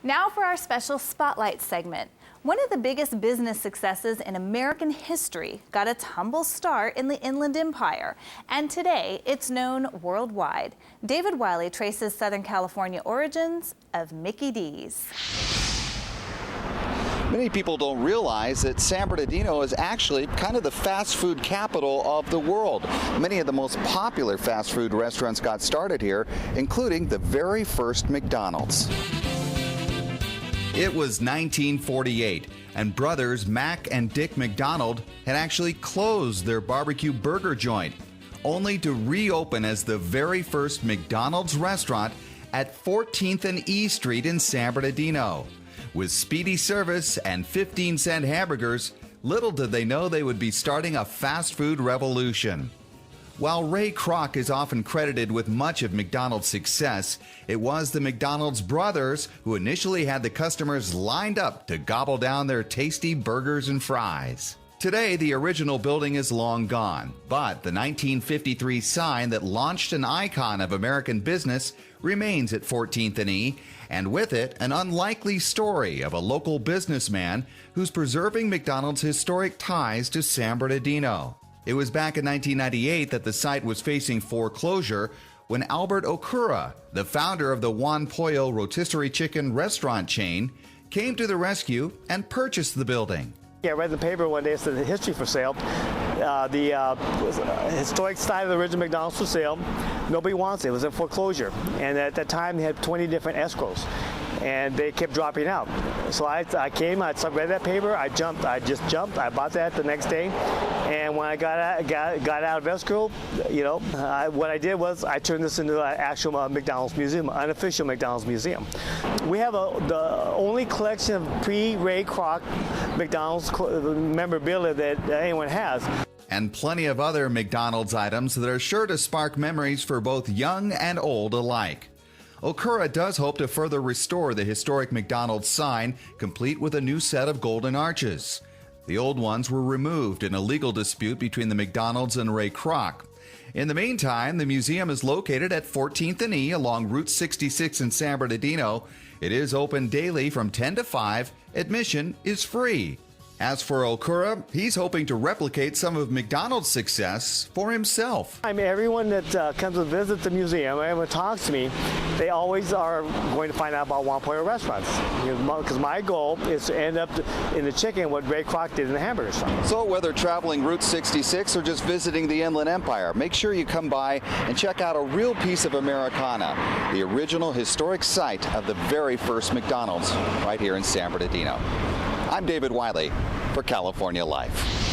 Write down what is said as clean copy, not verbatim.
Now for our special Spotlight segment. One of the biggest business successes in American history got its humble start in the Inland Empire, and today it's known worldwide. Davie Wylie traces Southern California origins of Mickey D's. Many people don't realize that San Bernardino is actually kind of the fast food capital of the world. Many of the most popular fast food restaurants got started here, including the very first McDonald's. It was 1948, and brothers Mac and Dick McDonald had actually closed their barbecue burger joint, only to reopen as the very first McDonald's restaurant at 14th and E Street in San Bernardino. With speedy service and 15-cent hamburgers, little did they know they would be starting a fast food revolution. While Ray Kroc is often credited with much of McDonald's success, it was the McDonald's brothers who initially had the customers lined up to gobble down their tasty burgers and fries. Today, the original building is long gone, but the 1953 sign that launched an icon of American business remains at 14th and E, and with it, an unlikely story of a local businessman who's preserving McDonald's historic ties to San Bernardino. It was back in 1998 that the site was facing foreclosure when Albert Okura, the founder of the Juan Pollo rotisserie chicken restaurant chain, came to the rescue and purchased the building. Yeah, I read in the paper one day, it said the history for sale. The historic site of the original McDonald's for sale. Nobody wants it. It was in foreclosure. And at that time, they had 20 different escrows. And they kept dropping out. So I came, I read that paper, I just jumped, I bought that the next day. And when I got out of escrow, what I did was I turned this into an actual McDonald's museum, an unofficial McDonald's museum. We have the only collection of pre-Ray Kroc McDonald's memorabilia that anyone has. And plenty of other McDonald's items that are sure to spark memories for both young and old alike. Okura does hope to further restore the historic McDonald's sign, complete with a new set of golden arches. The old ones were removed in a legal dispute between the McDonald's and Ray Kroc. In the meantime, the museum is located at 14th and E along Route 66 in San Bernardino. It is open daily from 10 to 5. Admission is free. As for Okura, he's hoping to replicate some of McDonald's success for himself. Everyone that comes to visit the museum, everyone talks to me, they always are going to find out about Juan Pollo restaurants. Because my goal is to end up in the chicken what Ray Kroc did in the hamburgers. So whether traveling Route 66 or just visiting the Inland Empire, make sure you come by and check out a real piece of Americana, the original historic site of the very first McDonald's right here in San Bernardino. I'm Davie Wylie for California Life.